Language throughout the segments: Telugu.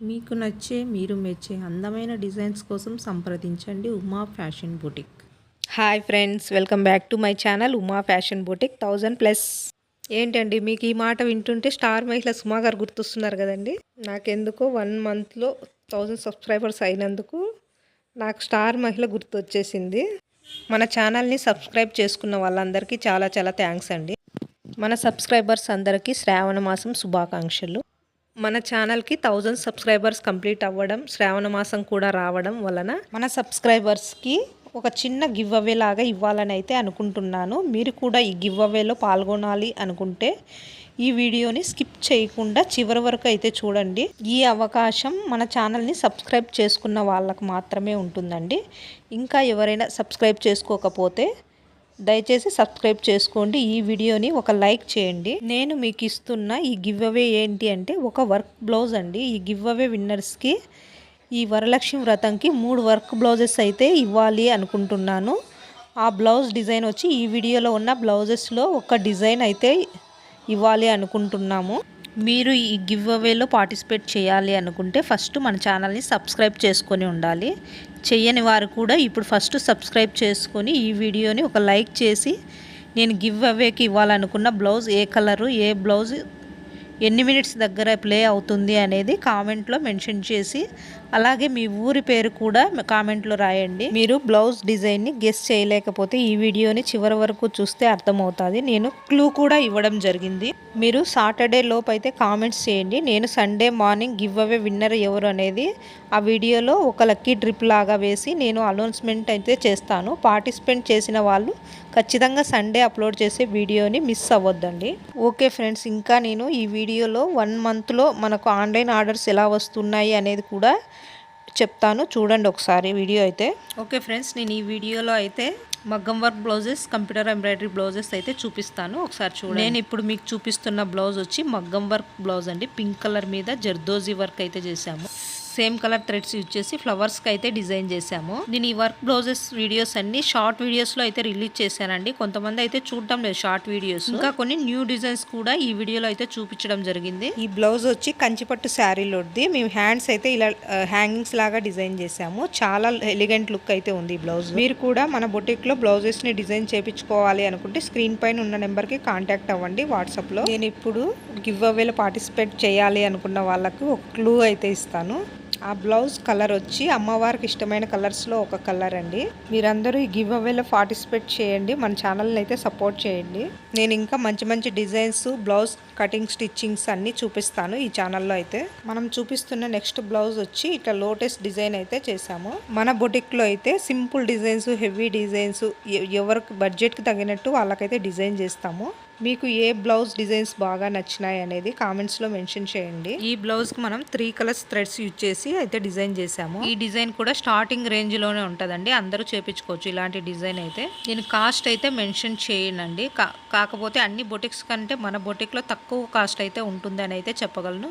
మీకు నచ్చే మీరు మెచ్చే అందమైన డిజైన్స్ కోసం సంప్రదించండి Uma fashion boutique. Hi friends, welcome back to my channel Uma fashion boutique 1000+. ఏంటండి మీకు ఈ మాట వింటుంటే స్టార్ మహిళ సుమా గారు గుర్తొస్తున్నారు కదండి. నాకెందుకో 1 మంత్లో 1000 సబ్స్క్రైబర్స్ అయినందుకు నాకు స్టార్ మహిళ గుర్తొచ్చేసింది. మన ఛానల్ని సబ్స్క్రైబ్ చేసుకున్న వాళ్ళందరికీ చాలా చాలా థ్యాంక్స్ అండి. మన సబ్స్క్రైబర్స్ అందరికీ శ్రావణ మాసం శుభాకాంక్షలు. మన ఛానల్కి 1000 సబ్స్క్రైబర్స్ కంప్లీట్ అవ్వడం, శ్రావణ మాసం కూడా రావడం వలన మన సబ్స్క్రైబర్స్కి ఒక చిన్న గివ్ అవే లాగా ఇవ్వాలని అయితే అనుకుంటున్నాను. మీరు కూడా ఈ గివ్ అవేలో పాల్గొనాలి అనుకుంటే ఈ వీడియోని స్కిప్ చేయకుండా చివరి వరకు అయితే చూడండి. ఈ అవకాశం మన ఛానల్ని సబ్స్క్రైబ్ చేసుకున్న వాళ్ళకు మాత్రమే ఉంటుందండి. ఇంకా ఎవరైనా సబ్స్క్రైబ్ చేసుకోకపోతే దయచేసి సబ్స్క్రైబ్ చేసుకోండి. ఈ వీడియోని ఒక లైక్ చేయండి. నేను మీకు ఇస్తున్న ఈ గివ్ అవే ఏంటి అంటే ఒక వర్క్ బ్లౌజ్ అండి. ఈ గివ్ అవే విన్నర్స్కి ఈ వరలక్ష్మి వ్రతంకి 3 వర్క్ బ్లౌజెస్ అయితే ఇవ్వాలి అనుకుంటున్నాను. ఆ బ్లౌజ్ డిజైన్ వచ్చి ఈ వీడియోలో ఉన్న బ్లౌజెస్లో ఒక డిజైన్ అయితే ఇవ్వాలి అనుకుంటున్నాము. మీరు ఈ గివ్ అవేలో పార్టిసిపేట్ చేయాలి అనుకుంటే ఫస్ట్ మన ఛానల్ని సబ్స్క్రైబ్ చేసుకొని ఉండాలి. చెయ్యని వారు కూడా ఇప్పుడు ఫస్ట్ సబ్స్క్రైబ్ చేసుకొని ఈ వీడియోని ఒక లైక్ చేసి నేను గివ్ అవేకి ఇవ్వాలనుకున్న బ్లౌజ్ ఏ కలరు, ఏ బ్లౌజ్ ఎన్ని మినిట్స్ దగ్గర ప్లే అవుతుంది అనేది కామెంట్లో మెన్షన్ చేసి అలాగే మీ ఊరి పేరు కూడా కామెంట్లో రాయండి. మీరు బ్లౌజ్ డిజైన్ని గెస్ చేయలేకపోతే ఈ వీడియోని చివరి వరకు చూస్తే అర్థమవుతుంది. నేను క్లూ కూడా ఇవ్వడం జరిగింది. మీరు సాటర్డే లోపు అయితే కామెంట్స్ చేయండి. నేను Sunday morning give away winner ఎవరు అనేది ఆ వీడియోలో ఒక లక్కీ డ్రిప్ లాగా వేసి నేను అనౌన్స్మెంట్ అయితే చేస్తాను. పార్టిసిపేట్ చేసిన వాళ్ళు ఖచ్చితంగా సండే అప్లోడ్ చేసే వీడియోని మిస్ అవ్వద్దండి. ఓకే ఫ్రెండ్స్, ఇంకా నేను ఈ వీడియోలో 1 మంత్లో మనకు ఆన్లైన్ ఆర్డర్స్ ఎలా వస్తున్నాయి అనేది కూడా చెప్తాను. చూడండి ఒకసారి వీడియో అయితే. ఓకే ఫ్రెండ్స్, నేను ఈ వీడియోలో అయితే మగ్గం work blouses, computer embroidery blouses అయితే చూపిస్తాను. ఒకసారి చూడండి. నేను ఇప్పుడు మీకు చూపిస్తున్న బ్లౌజ్ వచ్చి మగ్గం వర్క్ బ్లౌజ్ అండి. పింక్ కలర్ మీద జర్దోజీ వర్క్ అయితే చేశాము. సేమ్ కలర్ థ్రెడ్స్ యూజ్ చేసి ఫ్లవర్స్కి అయితే డిజైన్ చేశాము. నేను ఈ వర్క్ బ్లౌజెస్ వీడియోస్ అన్ని షార్ట్ వీడియోస్లో అయితే రిలీజ్ చేశానండి. కొంతమంది అయితే చూడటం లేదు షార్ట్ వీడియోస్. ఇంకా కొన్ని న్యూ డిజైన్స్ కూడా ఈ వీడియోలో అయితే చూపించడం జరిగింది. ఈ బ్లౌజ్ వచ్చి కంచిపట్టు శారీలోది. మేము హ్యాండ్స్ అయితే ఇలా హ్యాంగింగ్స్ లాగా డిజైన్ చేశాము. చాలా ఎలిగెంట్ లుక్ అయితే ఉంది ఈ బ్లౌజ్. మీరు కూడా మన బొటిక్లో బ్లౌజెస్ని డిజైన్ చేయించుకోవాలి అనుకుంటే స్క్రీన్ పైన ఉన్న నెంబర్కి కాంటాక్ట్ అవ్వండి వాట్సాప్లో. నేను ఇప్పుడు గివ్ అవేలో పార్టిసిపేట్ చేయాలి అనుకున్న వాళ్ళకు ఒక క్లూ అయితే ఇస్తాను. ఆ బ్లౌజ్ కలర్ వచ్చి అమ్మవారికి ఇష్టమైన కలర్స్లో ఒక కలర్ అండి. మీరందరూ ఈ గివ్ అవేలో పార్టిసిపేట్ చేయండి. మన ఛానల్ని అయితే సపోర్ట్ చేయండి. నేను ఇంకా మంచి మంచి డిజైన్స్, బ్లౌజ్ కటింగ్, స్టిచ్చింగ్స్ అన్నీ చూపిస్తాను ఈ ఛానల్లో అయితే. మనం చూపిస్తున్న నెక్స్ట్ బ్లౌజ్ వచ్చి ఇట్లా లోటస్ డిజైన్ అయితే చేసాము. మన బొటిక్లో అయితే సింపుల్ డిజైన్స్, హెవీ డిజైన్స్ ఎవరికి బడ్జెట్కి తగినట్టు వాళ్ళకైతే డిజైన్ చేస్తాము. మీకు ఏ బ్లౌజ్ డిజైన్స్ బాగా నచ్చినాయి అనేది కామెంట్స్లో మెన్షన్ చేయండి. ఈ బ్లౌజ్కి మనం 3 కలర్స్ థ్రెడ్స్ యూజ్ చేసి అయితే డిజైన్ చేసాము. ఈ డిజైన్ కూడా స్టార్టింగ్ రేంజ్లోనే ఉంటుందండి. అందరూ చేపించుకోవచ్చు ఇలాంటి డిజైన్ అయితే. నేను కాస్ట్ అయితే మెన్షన్ చేయనండి. కాకపోతే అన్ని బొటిక్స్ కంటే మన బొటిక్లో తక్కువ కాస్ట్ అయితే ఉంటుంది అని అయితే చెప్పగలను.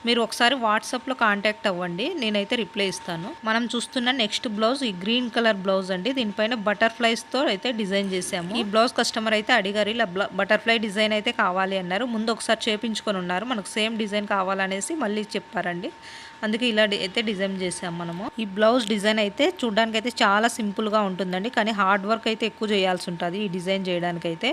మీరు ఒకసారి వాట్సాప్లో కాంటాక్ట్ అవ్వండి, నేనైతే రిప్లై ఇస్తాను. మనం చూస్తున్న నెక్స్ట్ బ్లౌజ్ ఈ గ్రీన్ కలర్ బ్లౌజ్ అండి. దీనిపైన బటర్ఫ్లైస్తో అయితే డిజైన్ చేసాము. ఈ బ్లౌజ్ కస్టమర్ అయితే అడిగారు, ఇలా బటర్ఫ్లై డిజైన్ అయితే కావాలి అన్నారు. ముందు ఒకసారి చేపించుకొని ఉన్నారు, మనకు సేమ్ డిజైన్ కావాలనేసి మళ్ళీ చెప్పారండి. అందుకే ఇలా అయితే డిజైన్ చేసాం మనము. ఈ బ్లౌజ్ డిజైన్ అయితే చూడడానికి అయితే చాలా సింపుల్గా ఉంటుందండి, కానీ హార్డ్ వర్క్ అయితే ఎక్కువ చేయాల్సి ఉంటుంది. ఈ డిజైన్ చేయడానికి అయితే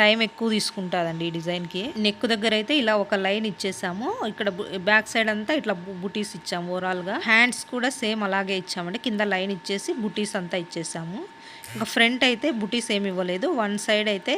టైం ఎక్కువ తీసుకుంటుందండి. ఈ డిజైన్కి నెక్ దగ్గర అయితే ఇలా ఒక లైన్ ఇచ్చేసాము. ఇక్కడ బ్యాక్ సైడ్ అంతా ఇట్లా బుటీస్ ఇచ్చాము. ఓవరాల్గా హ్యాండ్స్ కూడా సేమ్ అలాగే ఇచ్చామండి. కింద లైన్ ఇచ్చేసి బుటీస్ అంతా ఇచ్చేసాము. ఇంకా ఫ్రంట్ అయితే బుటీస్ ఏమి ఇవ్వలేదు, 1 సైడ్ అయితే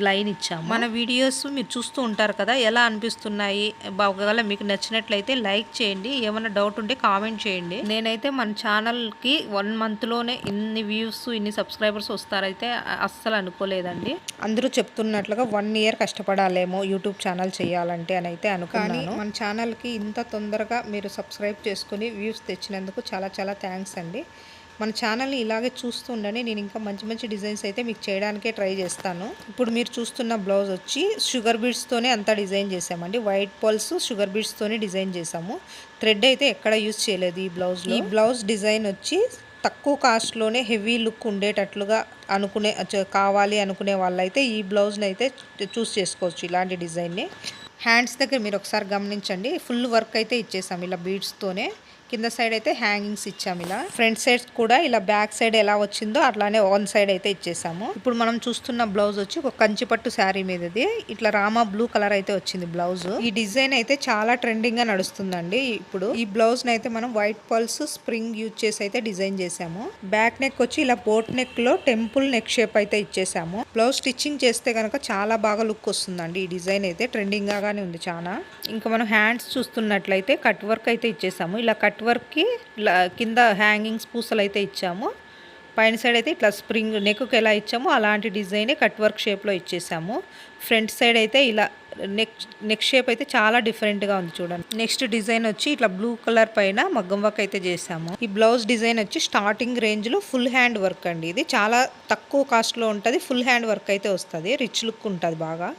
లైన్ ఇచ్చాము. మన వీడియోస్ మీరు చూస్తూ ఉంటారు కదా, ఎలా అనిపిస్తున్నాయి, ఒకవేళ మీకు నచ్చినట్లయితే లైక్ చేయండి. ఏమైనా డౌట్ ఉంటే కామెంట్ చేయండి. నేనైతే మన ఛానల్కి 1 మంత్లోనే ఇన్ని వ్యూస్, ఇన్ని సబ్స్క్రైబర్స్ వస్తారైతే అస్సలు అనుకోలేదండి. అందరూ చెప్తున్నట్లుగా 1 ఇయర్ కష్టపడాలేమో యూట్యూబ్ ఛానల్ చేయాలంటే అని అయితే అనుకున్నాను. మన ఛానల్కి ఇంత తొందరగా మీరు సబ్స్క్రైబ్ చేసుకుని వ్యూస్ తెచ్చినందుకు చాలా చాలా థ్యాంక్స్ అండి. మన ఛానల్ని ఇలాగే చూస్తూ ఉండండి. నేను ఇంకా మంచి మంచి డిజైన్స్ అయితే మీకు చేయడానికే ట్రై చేస్తాను. ఇప్పుడు మీరు చూస్తున్న బ్లౌజ్ వచ్చి షుగర్ బీడ్స్తోనే అంతా డిజైన్ చేసామండి. వైట్ పల్స్ షుగర్ బీడ్స్తోనే డిజైన్ చేసాము. థ్రెడ్ అయితే ఎక్కడ యూజ్ చేయలేదు ఈ బ్లౌజ్లో. ఈ బ్లౌజ్ డిజైన్ వచ్చి తక్కువ కాస్ట్లోనే హెవీ లుక్ ఉండేటట్లుగా కావాలి అనుకునే వాళ్ళైతే ఈ బ్లౌజ్ని అయితే చూస్ చేసుకోవచ్చు, ఇలాంటి డిజైన్ని. హ్యాండ్స్ దగ్గర మీరు ఒకసారి గమనించండి, ఫుల్ వర్క్ అయితే ఇచ్చేసాం ఇలా బీడ్స్తోనే. కింద సైడ్ అయితే హ్యాంగింగ్స్ ఇచ్చాము ఇలా. ఫ్రంట్ సైడ్ కూడా ఇలా బ్యాక్ సైడ్ ఎలా వచ్చిందో అట్లానే ఆన్ సైడ్ అయితే ఇచ్చేసాము. ఇప్పుడు మనం చూస్తున్న బ్లౌజ్ వచ్చి ఒక కంచిపట్టు శారీ మీదది. ఇట్లా రామా బ్లూ కలర్ అయితే వచ్చింది బ్లౌజ్. ఈ డిజైన్ అయితే చాలా ట్రెండింగ్ గా నడుస్తుందండి ఇప్పుడు. ఈ బ్లౌజ్ అయితే మనం వైట్ పల్స్ స్ప్రింగ్ యూజ్ చేసి అయితే డిజైన్ చేసాము. బ్యాక్ నెక్ వచ్చి ఇలా బోట్ నెక్ లో టెంపుల్ నెక్ షేప్ అయితే ఇచ్చేసాము. బ్లౌజ్ స్టిచ్చింగ్ చేస్తే కనుక చాలా బాగా లుక్ వస్తుందండి. ఈ డిజైన్ అయితే ట్రెండింగ్ గానే ఉంది చాలా. ఇంకా మనం హ్యాండ్స్ చూస్తున్నట్లయితే కట్ వర్క్ అయితే ఇచ్చేసాము. ఇలా కట్ వర్క్కి కింద హ్యాంగింగ్స్ పూసలు అయితే ఇచ్చాము. పైన సైడ్ అయితే ఇట్లా స్ప్రింగ్ నెక్కి ఎలా ఇచ్చామో అలాంటి డిజైనే కట్ వర్క్ షేప్లో ఇచ్చేసాము. ఫ్రంట్ సైడ్ అయితే ఇలా నెక్ షేప్ అయితే చాలా డిఫరెంట్గా ఉంది చూడండి. నెక్స్ట్ డిజైన్ వచ్చి ఇట్లా బ్లూ కలర్ పైన మగ్గం వర్క్ అయితే చేసాము. ఈ బ్లౌజ్ డిజైన్ వచ్చి స్టార్టింగ్ రేంజ్లో ఫుల్ హ్యాండ్ వర్క్ అండి. ఇది చాలా తక్కువ కాస్ట్లో ఉంటుంది. ఫుల్ హ్యాండ్ వర్క్ అయితే వస్తుంది. రిచ్ లుక్ ఉంటుంది బాగా.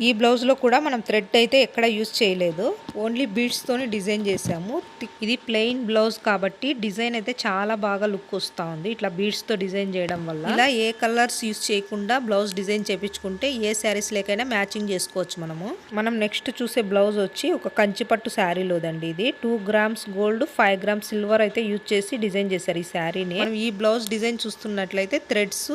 ఈ బ్లౌజ్లో కూడా మనం థ్రెడ్ అయితే ఎక్కడ యూజ్ చేయలేదు, ఓన్లీ బీడ్స్తోని డిజైన్ చేసాము. ఇది ప్లెయిన్ బ్లౌజ్ కాబట్టి డిజైన్ అయితే చాలా బాగా లుక్ వస్తూ ఉంది ఇట్లా బీడ్స్తో డిజైన్ చేయడం వల్ల. ఇలా ఏ కలర్స్ యూజ్ చేయకుండా బ్లౌజ్ డిజైన్ చేయించుకుంటే ఏ శారీస్ లేకైనా మ్యాచింగ్ చేసుకోవచ్చు మనం నెక్స్ట్ చూసే బ్లౌజ్ వచ్చి ఒక కంచిపట్టు శారీలోదండి. ఇది 2 grams గోల్డ్ 5 grams సిల్వర్ అయితే యూజ్ చేసి డిజైన్ చేశారు ఈ శారీని. మనం ఈ బ్లౌజ్ డిజైన్ చూస్తున్నట్లయితే threads,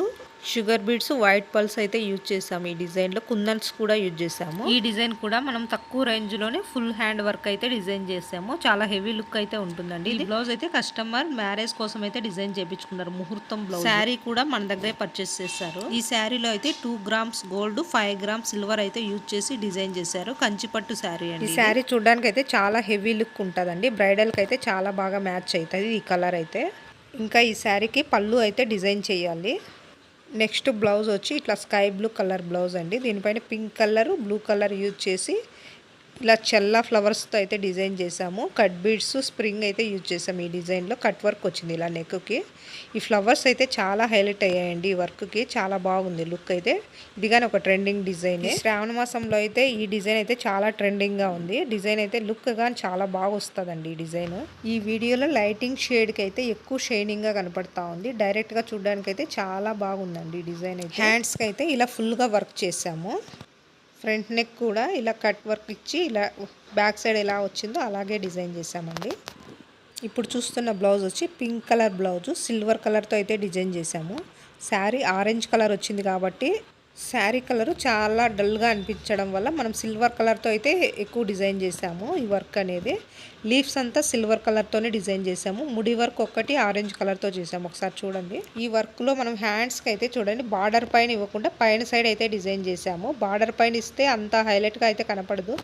sugar beads, white pulse అయితే యూజ్ చేసాము. ఈ డిజైన్ లో కుందన్స్ కూడా యూజ్ చేసాము. ఈ డిజైన్ కూడా మనం తక్కువ రేంజ్ లోనే ఫుల్ హ్యాండ్ వర్క్ అయితే డిజైన్ చేసాము. చాలా హెవీ లుక్ అయితే ఉంటుందండి. ఈ బ్లౌజ్ అయితే కస్టమర్ మ్యారేజ్ కోసం అయితే డిజైన్ చేయించుకున్నారు. ముహూర్తం బ్లౌజ్. శారీ కూడా మన దగ్గరే పర్చేస్ చేశారు. ఈ శారీలో అయితే 2 grams గోల్డ్ 5 grams సిల్వర్ అయితే యూజ్ చేసి డిజైన్ చేశారు. కంచిపట్టు శారీ అండి. ఈ శారీ చూడడానికి అయితే చాలా హెవీ లుక్ ఉంటుందండి. బ్రైడల్ కి అయితే చాలా బాగా మ్యాచ్ అవుతుంది ఈ కలర్ అయితే. ఇంకా ఈ శారీకి పళ్ళు అయితే డిజైన్ చేయాలి. నెక్స్ట్ బ్లౌజ్ వచ్చి ఇట్లా స్కై బ్లూ కలర్ బ్లౌజ్ అండి. దీనిపైన pink colour, blue colour use చేసి ఇలా చెల్లా ఫ్లవర్స్తో అయితే డిజైన్ చేసాము. కట్ బీడ్స్, స్ప్రింగ్ అయితే యూజ్ చేసాము. ఈ డిజైన్లో కట్ వర్క్ వచ్చింది ఇలా నెక్కి. ఈ ఫ్లవర్స్ అయితే చాలా హైలైట్ అయ్యాయండి ఈ వర్క్కి. చాలా బాగుంది లుక్ అయితే. ఇది కానీ ఒక ట్రెండింగ్ డిజైన్. శ్రావణ మాసంలో అయితే ఈ డిజైన్ అయితే చాలా ట్రెండింగ్గా ఉంది. డిజైన్ అయితే లుక్ కానీ చాలా బాగా వస్తుందండి ఈ డిజైన్. ఈ వీడియోలో లైటింగ్ షేడ్కి అయితే ఎక్కువ షైనింగ్గా కనపడతా ఉంది. డైరెక్ట్గా చూడడానికి అయితే చాలా బాగుందండి ఈ డిజైన్ అయితే. హ్యాండ్స్కి అయితే ఇలా ఫుల్గా వర్క్ చేసాము. ఫ్రంట్ నెక్ కూడా ఇలా కట్ వర్క్ ఇచ్చి ఇలా బ్యాక్ సైడ్ ఎలా వచ్చిందో అలాగే డిజైన్ చేసామండి. ఇప్పుడు చూస్తున్న బ్లౌజ్ వచ్చి పింక్ కలర్ బ్లౌజ్ సిల్వర్ కలర్తో అయితే డిజైన్ చేసాము. శారీ ఆరెంజ్ కలర్ వచ్చింది కాబట్టి శారీ కలరు చాలా డల్గా అనిపించడం వల్ల మనం సిల్వర్ కలర్తో అయితే ఎక్కువ డిజైన్ చేసాము. ఈ వర్క్ అనేది లీవ్స్ అంతా సిల్వర్ కలర్తోనే డిజైన్ చేసాము. ముడి వర్క్ ఒక్కటి ఆరెంజ్ కలర్తో చేసాము. ఒకసారి చూడండి. ఈ వర్క్లో మనం హ్యాండ్స్కి అయితే చూడండి బార్డర్ పైన ఇవ్వకుండా పైన సైడ్ అయితే డిజైన్ చేసాము. బార్డర్ పైన ఇస్తే అంత హైలైట్గా అయితే కనపడదు,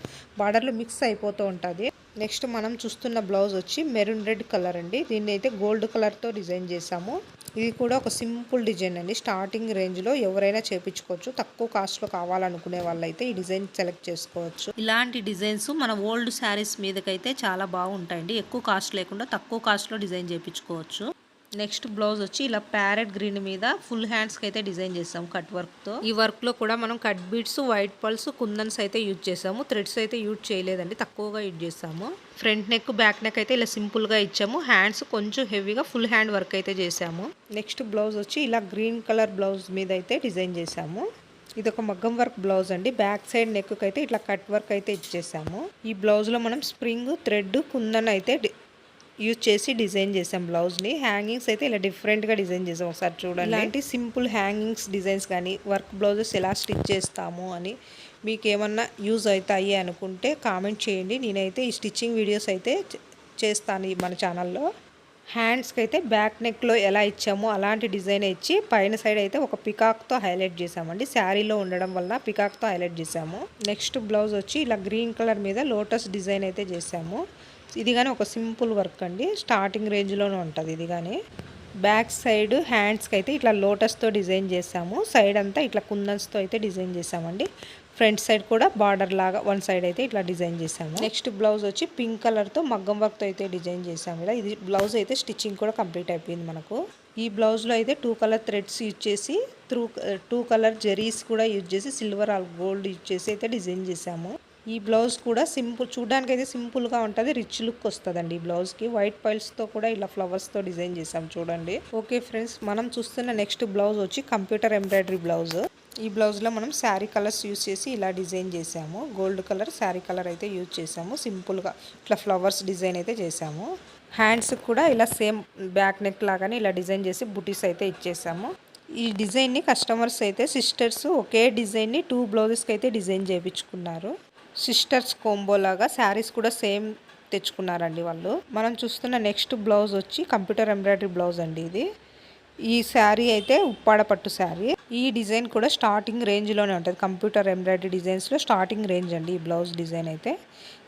బార్డర్లో మిక్స్ అయిపోతూ ఉంటుంది. నెక్స్ట్ మనం చూస్తున్న బ్లౌజ్ వచ్చి మెరూన్ రెడ్ కలర్ అండి. దీన్ని అయితే గోల్డ్ కలర్తో డిజైన్ చేసాము. ఇది కూడా ఒక సింపుల్ డిజైన్ అండి. స్టార్టింగ్ రేంజ్లో ఎవరైనా చేపించుకోవచ్చు. తక్కువ కాస్ట్లో కావాలనుకునే వాళ్ళైతే ఈ డిజైన్ సెలెక్ట్ చేసుకోవచ్చు. ఇలాంటి డిజైన్స్ మన ఓల్డ్ శారీస్ మీదకైతే చాలా బాగుంటాయండి. ఎక్కువ కాస్ట్ లేకుండా తక్కువ కాస్ట్లో డిజైన్ చేయించుకోవచ్చు. నెక్స్ట్ బ్లౌజ్ వచ్చి ఇలా ప్యారెట్ గ్రీన్ మీద ఫుల్ హ్యాండ్స్కి అయితే డిజైన్ చేసాము కట్ వర్క్తో. ఈ వర్క్లో కూడా మనం కట్ బీడ్స్, వైట్ పల్స్, కుందన్స్ అయితే యూజ్ చేసాము. థ్రెడ్స్ అయితే యూజ్ చేయలేదండి, తక్కువగా యూజ్ చేసాము. ఫ్రంట్ నెక్, బ్యాక్ నెక్ అయితే ఇలా సింపుల్గా ఇచ్చాము. హ్యాండ్స్ కొంచెం హెవీగా ఫుల్ హ్యాండ్ వర్క్ అయితే చేసాము. నెక్స్ట్ బ్లౌజ్ వచ్చి ఇలా గ్రీన్ కలర్ బ్లౌజ్ మీద అయితే డిజైన్ చేసాము. ఇది ఒక మగ్గం వర్క్ బ్లౌజ్ అండి. బ్యాక్ సైడ్ నెక్ అయితే ఇట్లా కట్ వర్క్ అయితే ఇచ్చేసాము. ఈ బ్లౌజ్లో మనం స్ప్రింగ్, థ్రెడ్, కుందన్ అయితే యూజ్ చేసి డిజైన్ చేసాం బ్లౌజ్ని. హ్యాంగింగ్స్ అయితే ఇలా డిఫరెంట్గా డిజైన్ చేసాం. ఒకసారి చూడండి. ఇలాంటి సింపుల్ హ్యాంగింగ్స్ డిజైన్స్ కానీ వర్క్ బ్లౌజెస్ ఎలా స్టిచ్ చేస్తాము అని మీకు ఏమన్నా యూజ్ అవుతాయి అనుకుంటే కామెంట్ చేయండి. నేనైతే ఈ స్టిచ్చింగ్ వీడియోస్ అయితే చేస్తాను మన ఛానల్లో. హ్యాండ్స్కి అయితే బ్యాక్ నెక్లో ఎలా ఇచ్చామో అలాంటి డిజైన్ ఇచ్చి పైన సైడ్ అయితే ఒక పికాక్తో హైలైట్ చేసామండి. శారీలో ఉండడం వల్ల పికాక్తో హైలైట్ చేసాము. నెక్స్ట్ బ్లౌజ్ వచ్చి ఇలా గ్రీన్ కలర్ మీద లోటస్ డిజైన్ అయితే చేసాము. ఇది కానీ ఒక సింపుల్ వర్క్ అండి. స్టార్టింగ్ రేంజ్లోనే ఉంటుంది ఇది కానీ. బ్యాక్ సైడ్ హ్యాండ్స్కి అయితే ఇట్లా లోటస్తో డిజైన్ చేసాము. సైడ్ అంతా ఇట్లా కుందన్స్తో అయితే డిజైన్ చేసామండి. ఫ్రంట్ సైడ్ కూడా బార్డర్ లాగా వన్ సైడ్ అయితే ఇట్లా డిజైన్ చేసాము. నెక్స్ట్ బ్లౌజ్ వచ్చి పింక్ కలర్తో మగ్గం వర్క్తో అయితే డిజైన్ చేసాము. ఇలా ఇది బ్లౌజ్ అయితే స్టిచ్చింగ్ కూడా కంప్లీట్ అయిపోయింది మనకు. ఈ బ్లౌజ్లో అయితే 2 కలర్ థ్రెడ్స్ యూజ్ చేసి 2 కలర్ జెరీస్ కూడా యూజ్ చేసి సిల్వర్ ఆర్ గోల్డ్ యూజ్ చేసి అయితే డిజైన్ చేసాము. ఈ బ్లౌజ్ కూడా సింపుల్, చూడడానికి అయితే సింపుల్గా ఉంటుంది, రిచ్ లుక్ వస్తుందండి ఈ బ్లౌజ్కి. వైట్ పైల్స్తో కూడా ఇలా ఫ్లవర్స్తో డిజైన్ చేసాం చూడండి. ఓకే ఫ్రెండ్స్, మనం చూస్తున్న నెక్స్ట్ బ్లౌజ్ వచ్చి కంప్యూటర్ ఎంబ్రాయిడరీ బ్లౌజ్. ఈ బ్లౌజ్లో మనం శారీ కలర్స్ యూజ్ చేసి ఇలా డిజైన్ చేసాము. గోల్డ్ కలర్ శారీ కలర్ అయితే యూజ్ చేసాము. సింపుల్గా ఇట్లా ఫ్లవర్స్ డిజైన్ అయితే చేసాము. హ్యాండ్స్ కూడా ఇలా సేమ్ బ్యాక్ నెక్ లాగానే ఇలా డిజైన్ చేసి బుటీస్ అయితే ఇచ్చేసాము. ఈ డిజైన్ని కస్టమర్స్ అయితే సిస్టర్స్ ఒకే డిజైన్ని 2 బ్లౌజెస్కి అయితే డిజైన్ చేయించుకున్నారు. సిస్టర్స్ కోంబో లాగా శారీస్ కూడా సేమ్ తెచ్చుకున్నారండి వాళ్ళు. మనం చూస్తున్న నెక్స్ట్ బ్లౌజ్ వచ్చి కంప్యూటర్ ఎంబ్రాయిడరీ బ్లౌజ్ అండి ఇది. ఈ శారీ అయితే ఉప్పాడ పట్టు శారీ. ఈ డిజైన్ కూడా స్టార్టింగ్ రేంజ్లోనే ఉంటుంది. కంప్యూటర్ ఎంబ్రాయిడరీ డిజైన్స్లో స్టార్టింగ్ రేంజ్ అండి ఈ బ్లౌజ్ డిజైన్ అయితే.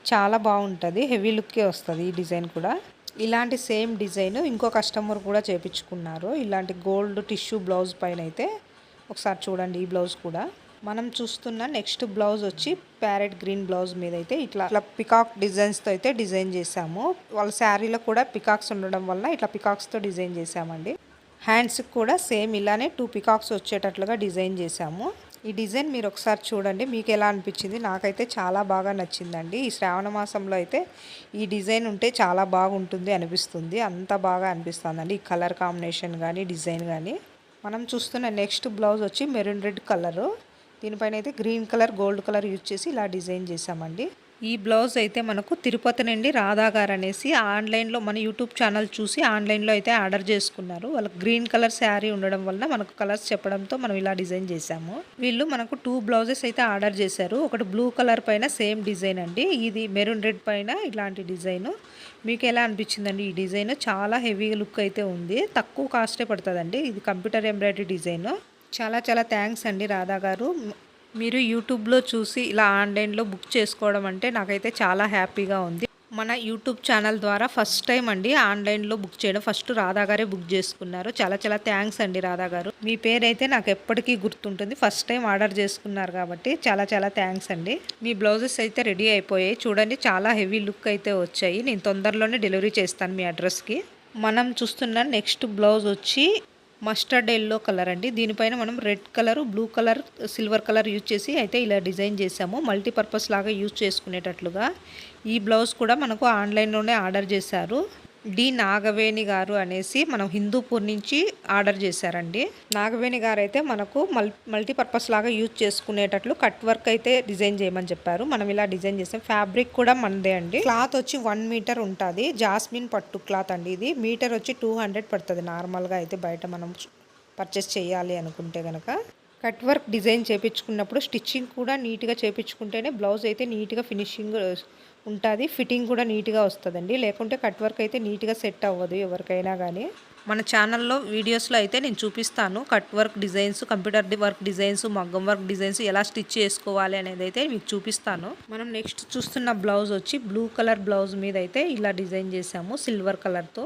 చాలా బాగుంటుంది, హెవీ లుక్కే వస్తుంది ఈ డిజైన్ కూడా. ఇలాంటి సేమ్ డిజైన్ ఇంకో కస్టమర్ కూడా చేపించుకున్నారు. ఇలాంటి గోల్డ్ టిష్యూ బ్లౌజ్ పైన అయితే ఒకసారి చూడండి ఈ బ్లౌజ్ కూడా. మనం చూస్తున్న నెక్స్ట్ బ్లౌజ్ వచ్చి ప్యారెట్ గ్రీన్ బ్లౌజ్ మీద అయితే ఇట్లా పికాక్ డిజైన్స్తో అయితే డిజైన్ చేసాము. వాళ్ళ శారీలో కూడా పికాక్స్ ఉండడం వల్ల ఇట్లా పికాక్స్తో డిజైన్ చేసామండి. హ్యాండ్స్కి కూడా సేమ్ ఇలానే 2 పికాక్స్ వచ్చేటట్లుగా డిజైన్ చేసాము. ఈ డిజైన్ మీరు ఒకసారి చూడండి, మీకు ఎలా అనిపించింది? నాకైతే చాలా బాగా నచ్చిందండి. ఈ శ్రావణ మాసంలో అయితే ఈ డిజైన్ ఉంటే చాలా బాగుంటుంది అనిపిస్తుంది. అంత బాగా అనిపిస్తుందండి ఈ కలర్ కాంబినేషన్ కానీ డిజైన్ కానీ. మనం చూస్తున్న నెక్స్ట్ బ్లౌజ్ వచ్చి మెరూన్ రెడ్ కలరు. దీనిపైన అయితే green colour gold colour use చేసి ఇలా డిజైన్ చేసామండి. ఈ బ్లౌజ్ అయితే మనకు తిరుపతి నుండి రాధా గారు అనేసి ఆన్లైన్లో మన యూట్యూబ్ ఛానల్ చూసి ఆన్లైన్లో అయితే ఆర్డర్ చేసుకున్నారు. వాళ్ళకి గ్రీన్ కలర్ శారీ ఉండడం వల్ల మనకు కలర్స్ చెప్పడంతో మనం ఇలా డిజైన్ చేసాము. వీళ్ళు మనకు 2 బ్లౌజెస్ అయితే ఆర్డర్ చేశారు. ఒకటి బ్లూ కలర్ పైన సేమ్ డిజైన్ అండి, ఇది మెరూన్ రెడ్ పైన ఇలాంటి డిజైన్. మీకు ఎలా అనిపించిందండి ఈ డిజైన్? చాలా హెవీ లుక్ అయితే ఉంది, తక్కువ కాస్టే పడుతుందండి. ఇది కంప్యూటర్ ఎంబ్రాయిడరీ డిజైన్. చాలా చాలా థ్యాంక్స్ అండి రాధా గారు. మీరు యూట్యూబ్లో చూసి ఇలా ఆన్లైన్లో బుక్ చేసుకోవడం అంటే నాకైతే చాలా హ్యాపీగా ఉంది. మన యూట్యూబ్ ఛానల్ ద్వారా ఫస్ట్ టైం అండి ఆన్లైన్లో బుక్ చేయడం. ఫస్ట్ రాధా గారే బుక్ చేసుకున్నారు. చాలా చాలా థ్యాంక్స్ అండి రాధా గారు. మీ పేరైతే నాకు ఎప్పటికీ గుర్తుంటుంది. ఫస్ట్ టైం ఆర్డర్ చేసుకున్నారు కాబట్టి చాలా చాలా థ్యాంక్స్ అండి. మీ బ్లౌజెస్ అయితే రెడీ అయిపోయాయి చూడండి, చాలా హెవీ లుక్ అయితే వచ్చాయి. నేను తొందరలోనే డెలివరీ చేస్తాను మీ అడ్రస్కి. మనం చూస్తున్న నెక్స్ట్ బ్లౌజ్ వచ్చి మస్టర్డ్ ఎల్లో కలర్ అండి. దీనిపైన మనం red colour, blue colour, silver colour use చేసి అయితే ఇలా డిజైన్ చేసాము. మల్టీపర్పస్ లాగా యూజ్ చేసుకునేటట్లుగా. ఈ బ్లౌజ్ కూడా మనకు ఆన్లైన్లోనే ఆర్డర్ చేశారు. డి నాగవేణి గారు అనేసి మనం హిందూపూర్ నుంచి ఆర్డర్ చేశారండి. నాగవేణి గారు అయితే మనకు మల్టీపర్పస్ లాగా యూజ్ చేసుకునేటట్లు కట్ వర్క్ అయితే డిజైన్ చేయమని చెప్పారు. మనం ఇలా డిజైన్ చేసాం. ఫ్యాబ్రిక్ కూడా మనదే అండి. క్లాత్ వచ్చి 1 మీటర్ ఉంటుంది. జాస్మిన్ పట్టు క్లాత్ అండి. ఇది మీటర్ వచ్చి 200 పడుతుంది నార్మల్గా అయితే బయట మనం పర్చేస్ చేయాలి అనుకుంటే కనుక. కట్ వర్క్ డిజైన్ చేయించుకున్నప్పుడు స్టిచ్చింగ్ కూడా నీట్గా చేయించుకుంటేనే బ్లౌజ్ అయితే నీట్గా ఫినిషింగ్ ఉంటుంది, ఫిట్టింగ్ కూడా నీట్గా వస్తుందండి. లేకుంటే కట్ వర్క్ అయితే నీట్గా సెట్ అవ్వదు ఎవరికైనా కానీ. మన ఛానల్లో వీడియోస్లో అయితే నేను చూపిస్తాను cut work designs, computer work designs, మగ్గం వర్క్ డిజైన్స్ ఎలా స్టిచ్ చేసుకోవాలి అనేది అయితే మీకు చూపిస్తాను. మనం నెక్స్ట్ చూస్తున్న బ్లౌజ్ వచ్చి బ్లూ కలర్ బ్లౌజ్ మీద అయితే ఇలా డిజైన్ చేసాము సిల్వర్ కలర్తో.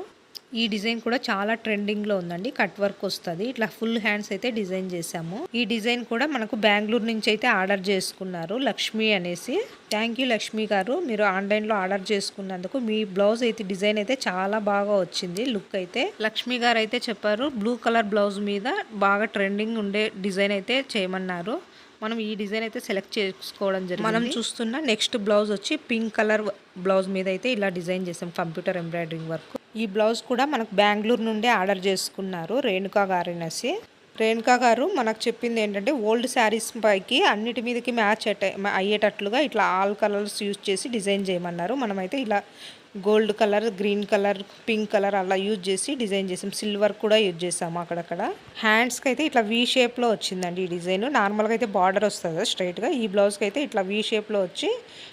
ఈ డిజైన్ కూడా చాలా ట్రెండింగ్లో ఉందండి. కట్ వర్క్ వస్తుంది, ఇట్లా ఫుల్ హ్యాండ్స్ అయితే డిజైన్ చేసాము. ఈ డిజైన్ కూడా మనకు బెంగళూరు నుంచి అయితే ఆర్డర్ చేసుకున్నారు లక్ష్మి అనేసి. థ్యాంక్ యూ లక్ష్మి గారు, మీరు ఆన్లైన్లో ఆర్డర్ చేసుకున్నందుకు. మీ బ్లౌజ్ అయితే డిజైన్ అయితే చాలా బాగా వచ్చింది లుక్ అయితే. లక్ష్మి గారు అయితే చెప్పారు బ్లూ కలర్ బ్లౌజ్ మీద బాగా ట్రెండింగ్ ఉండే డిజైన్ అయితే చేయమన్నారు. మనం ఈ డిజైన్ అయితే సెలెక్ట్ చేసుకోవడం జరిగింది. మనం చూస్తున్న నెక్స్ట్ బ్లౌజ్ వచ్చి పింక్ కలర్ బ్లౌజ్ మీద అయితే ఇలా డిజైన్ చేసాం కంప్యూటర్ ఎంబ్రాయిడరింగ్ వర్క్. ఈ బ్లౌజ్ కూడా మనకు బెంగళూరు నుండే ఆర్డర్ చేసుకున్నారు రేణుకా గారు అనేసి. రేణుకా గారు మనకు చెప్పింది ఏంటంటే ఓల్డ్ శారీస్ పైకి అన్నిటి మీదకి మ్యాచ్ అయ్యేటట్లుగా ఇట్లా ఆల్ కలర్స్ యూజ్ చేసి డిజైన్ చేయమన్నారు. మనమైతే ఇలా gold colour, green colour, pink colour అలా యూజ్ చేసి డిజైన్ చేసాం. సిల్వర్ కూడా యూజ్ చేసాము అక్కడక్కడ. హ్యాండ్స్కి అయితే ఇట్లా వీ షేప్లో వచ్చిందండి ఈ డిజైన్. నార్మల్గా అయితే బార్డర్ వస్తుంది కదా స్ట్రైట్గా, ఈ బ్లౌజ్కి అయితే ఇట్లా వీ షేప్లో వచ్చి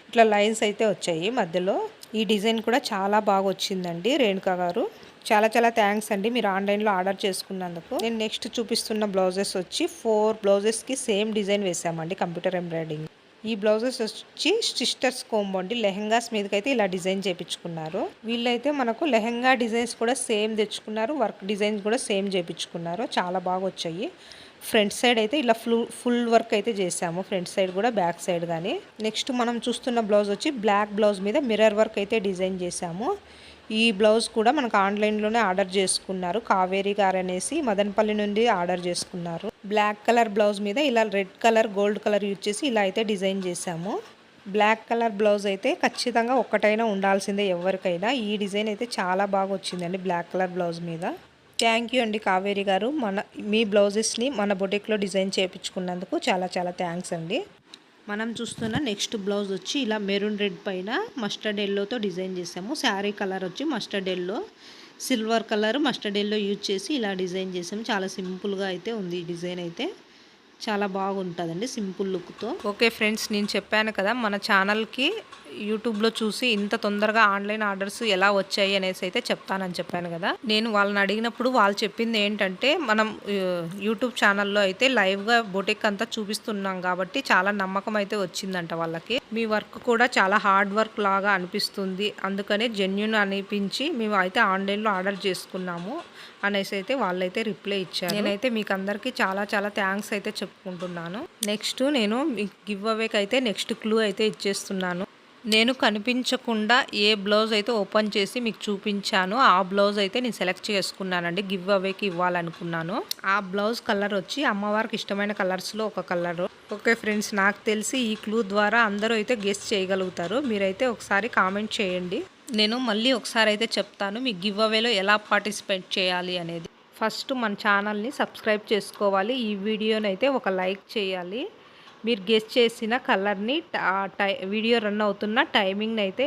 ఇట్లా లైన్స్ అయితే వచ్చాయి మధ్యలో. ఈ డిజైన్ కూడా చాలా బాగా వచ్చిందండి రేణుకా గారు. చాలా చాలా థ్యాంక్స్ అండి మీరు ఆన్లైన్లో ఆర్డర్ చేసుకున్నందుకు. నేను నెక్స్ట్ చూపిస్తున్న బ్లౌజెస్ వచ్చి 4 బ్లౌజెస్కి సేమ్ డిజైన్ వేసామండి కంప్యూటర్ ఎంబ్రాయిడరింగ్. ఈ బ్లౌజెస్ వచ్చి సిస్టర్స్ కోంబో అండి. లెహెంగాస్ మీదకి అయితే ఇలా డిజైన్ చేయించుకున్నారు. వీళ్ళైతే మనకు లెహెంగా డిజైన్స్ కూడా సేమ్ తెచ్చుకున్నారు, వర్క్ డిజైన్స్ కూడా సేమ్ చేయించుకున్నారు. చాలా బాగా వచ్చాయి. ఫ్రంట్ సైడ్ అయితే ఇలా ఫుల్ వర్క్ అయితే చేసాము, ఫ్రంట్ సైడ్ కూడా బ్యాక్ సైడ్ కానీ. నెక్స్ట్ మనం చూస్తున్న బ్లౌజ్ వచ్చి బ్లాక్ బ్లౌజ్ మీద మిర్రర్ వర్క్ అయితే డిజైన్ చేసాము. ఈ బ్లౌజ్ కూడా మనకు ఆన్లైన్లోనే ఆర్డర్ చేసుకున్నారు. కావేరి గారు అనేసి మదనపల్లి నుండి ఆర్డర్ చేసుకున్నారు. బ్లాక్ కలర్ బ్లౌజ్ మీద ఇలా red colour, gold colour use చేసి ఇలా అయితే డిజైన్ చేసాము. బ్లాక్ కలర్ బ్లౌజ్ అయితే ఖచ్చితంగా ఒక్కటైనా ఉండాల్సిందే ఎవరికైనా. ఈ డిజైన్ అయితే చాలా బాగా వచ్చిందండి బ్లాక్ కలర్ బ్లౌజ్ మీద. థ్యాంక్ యూ అండి కావేరి గారు, మీ బ్లౌజెస్ని మన బొటిక్లో డిజైన్ చేయించుకున్నందుకు చాలా చాలా థ్యాంక్స్ అండి. మనం చూస్తున్న నెక్స్ట్ బ్లౌజ్ వచ్చి ఇలా మెరూన్ రెడ్ పైన మస్టర్డ్ ఎల్లోతో డిజైన్ చేసాము. శారీ కలర్ వచ్చి mustard yellow, silver colour mustard yellow use చేసి ఇలా డిజైన్ చేసాము. చాలా సింపుల్గా అయితే ఉంది ఈ డిజైన్ అయితే, చాలా బాగుంటుందండి సింపుల్ లుక్తో. ఓకే ఫ్రెండ్స్, నేను చెప్పాను కదా మన ఛానల్కి యూట్యూబ్లో చూసి ఇంత తొందరగా ఆన్లైన్ ఆర్డర్స్ ఎలా వచ్చాయి అనేసి అయితే చెప్తానని చెప్పాను కదా. నేను వాళ్ళని అడిగినప్పుడు వాళ్ళు చెప్పింది ఏంటంటే, మనం యూట్యూబ్ ఛానల్లో అయితే లైవ్గా బొటిక్ అంతా చూపిస్తున్నాం కాబట్టి చాలా నమ్మకం అయితే వచ్చిందంట వాళ్ళకి. మీ వర్క్ కూడా చాలా హార్డ్ వర్క్ లాగా అనిపిస్తుంది, అందుకనే జెన్యూన్ అనిపించి మేము అయితే ఆన్లైన్లో ఆర్డర్ చేసుకున్నాము అనేసి అయితే వాళ్ళైతే రిప్లై ఇచ్చారు. నేనైతే మీకు అందరికీ చాలా చాలా థ్యాంక్స్ అయితే చెప్పుకుంటున్నాను. నెక్స్ట్ నేను గివ్ అవేకి అయితే నెక్స్ట్ క్లూ అయితే ఇచ్చేస్తున్నాను. నేను కనిపించకుండా ఏ బ్లౌజ్ అయితే ఓపెన్ చేసి మీకు చూపించాను ఆ బ్లౌజ్ అయితే నేను సెలెక్ట్ చేసుకున్నానండి, గివ్ అవేకి ఇవ్వాలనుకున్నాను. ఆ బ్లౌజ్ కలర్ వచ్చి అమ్మవారికి ఇష్టమైన కలర్స్లో ఒక కలరు. ఓకే ఫ్రెండ్స్, నాకు తెలిసి ఈ క్లూ ద్వారా అందరూ అయితే గెస్ చేయగలుగుతారు. మీరైతే ఒకసారి కామెంట్ చేయండి. నేను మళ్ళీ ఒకసారి అయితే చెప్తాను మీ గివ్ అవేలో ఎలా పార్టిసిపేట్ చేయాలి అనేది. ఫస్ట్ మన ఛానల్ని సబ్స్క్రైబ్ చేసుకోవాలి, ఈ వీడియోని అయితే ఒక లైక్ చేయాలి. మీరు గెస్ చేసిన కలర్ని వీడియో రన్ అవుతున్న టైమింగ్ని అయితే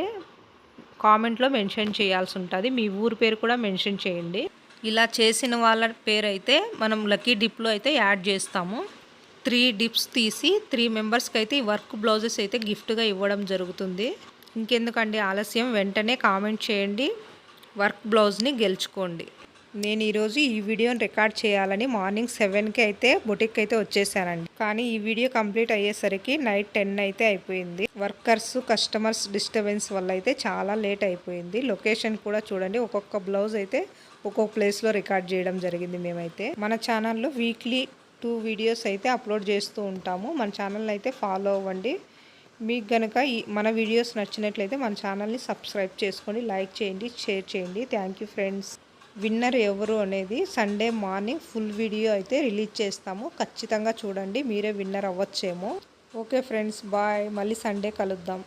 కామెంట్లో మెన్షన్ చేయాల్సి ఉంటుంది. మీ ఊరి పేరు కూడా మెన్షన్ చేయండి. ఇలా చేసిన వాళ్ళ పేరు అయితే మనం లక్కీ డిప్లో అయితే యాడ్ చేస్తాము. 3 డిప్స్ తీసి 3 మెంబర్స్కి అయితే ఈ వర్క్ బ్లౌజెస్ అయితే గిఫ్ట్గా ఇవ్వడం జరుగుతుంది. ఇంకెందుకండి ఆలస్యం, వెంటనే కామెంట్ చేయండి, వర్క్ బ్లౌజ్ని గెలుచుకోండి. నేను ఈరోజు ఈ వీడియోని రికార్డ్ చేయాలని మార్నింగ్ 7కి అయితే బొటిక్ అయితే వచ్చేసానండి. కానీ ఈ వీడియో కంప్లీట్ అయ్యేసరికి నైట్ 10 అయితే అయిపోయింది. వర్కర్స్ కస్టమర్స్ డిస్టర్బెన్స్ వల్ల అయితే చాలా లేట్ అయిపోయింది. లొకేషన్ కూడా చూడండి, ఒక్కొక్క బ్లౌజ్ అయితే ఒక్కొక్క ప్లేస్లో రికార్డ్ చేయడం జరిగింది. మేమైతే మన ఛానల్లో వీక్లీ 2 వీడియోస్ అయితే అప్లోడ్ చేస్తూ ఉంటాము. మన ఛానల్ని అయితే ఫాలో అవ్వండి. మీకు కనుక మన వీడియోస్ నచ్చినట్లయితే మన ఛానల్ని సబ్స్క్రైబ్ చేసుకోండి, లైక్ చేయండి, షేర్ చేయండి. Thank you friends. విన్నర్ ఎవరు అనేది సండే మార్నింగ్ ఫుల్ వీడియో అయితే రిలీజ్ చేస్తాము, ఖచ్చితంగా చూడండి, మీరే విన్నర్ అవ్వచ్చేమో. ఓకే ఫ్రెండ్స్, బాయ్, మళ్ళీ సండే కలుద్దాం.